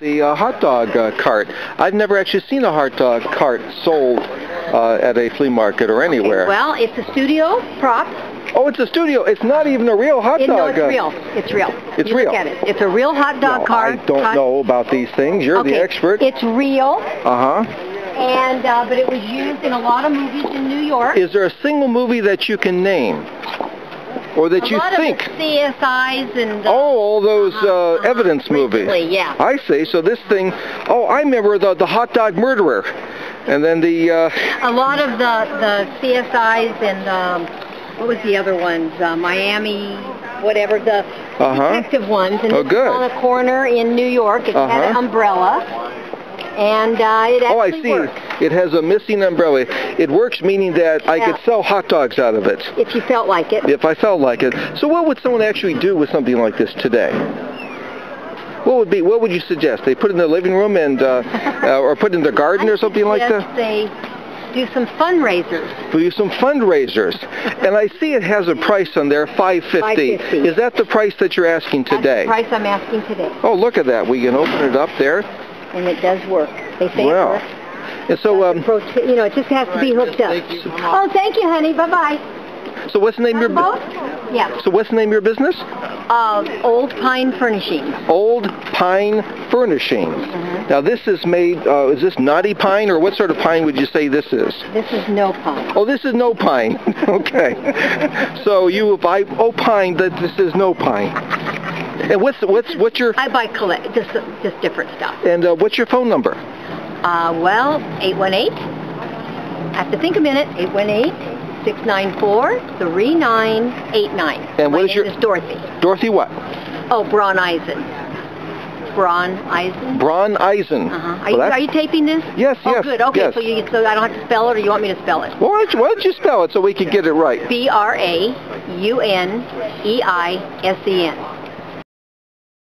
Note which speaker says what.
Speaker 1: the hot dog cart. I've never actually seen a hot dog cart sold at a flea market or anywhere.
Speaker 2: Okay, well, it's a studio prop.
Speaker 1: Oh, it's a studio. It's not even a real hot dog.
Speaker 2: No, it's real. It's real.
Speaker 1: It's real.
Speaker 2: Look at it. It's a real hot dog cart.
Speaker 1: I don't know about these things. You're the expert.
Speaker 2: It's real.
Speaker 1: Uh-huh.
Speaker 2: And but it was used in a lot of movies in New York.
Speaker 1: Is there a single movie that you can name? Or that you think?
Speaker 2: A lot of the CSIs and...
Speaker 1: all those evidence movies.
Speaker 2: Yeah.
Speaker 1: I see. So this thing... Oh, I remember the hot dog murderer. And then the...
Speaker 2: A lot of the CSIs and... what was the other ones? Miami, whatever, the detective ones. And
Speaker 1: good.
Speaker 2: On a corner in New York. It had an umbrella. And it actually works.
Speaker 1: It has a missing umbrella. It works, meaning that I could sell hot dogs out of it.
Speaker 2: If you felt like it.
Speaker 1: If I felt like it. So what would someone actually do with something like this today? What would you suggest? They put it in their living room and or put it in their garden or something like that?
Speaker 2: They do some fundraisers.
Speaker 1: Do some fundraisers. And I see it has a price on there, $5.50. Is that the price that you're asking today?
Speaker 2: That's the price I'm asking today.
Speaker 1: Oh, look at that. We can open it up there.
Speaker 2: And it does work. They say it works.
Speaker 1: And so,
Speaker 2: it just has to be hooked up. Oh, thank you, honey. Bye-bye.
Speaker 1: So what's the name of your business?
Speaker 2: Yeah.
Speaker 1: So what's the name of your business?
Speaker 2: Old Pine Furnishings.
Speaker 1: Old Pine Furnishings. Now this is made, is this knotty pine, or what sort of pine would you say this is?
Speaker 2: This is no pine.
Speaker 1: Oh, this is no pine. Okay. So you opine that this is no pine. And what's your...
Speaker 2: I buy just different stuff.
Speaker 1: And what's your phone number?
Speaker 2: Well, 818. I have to think a minute. 818-694-3989.
Speaker 1: And what is your...
Speaker 2: My name is Dorothy.
Speaker 1: Dorothy what?
Speaker 2: Oh, Braun Eisen. Braun Eisen.
Speaker 1: Braun Eisen.
Speaker 2: Are you taping this?
Speaker 1: Yes,
Speaker 2: yes. Oh, good. Okay,
Speaker 1: yes.
Speaker 2: So I don't have to spell it, or you want me to spell it?
Speaker 1: Well, why don't you spell it so we can get it right?
Speaker 2: BRAUNEISEN.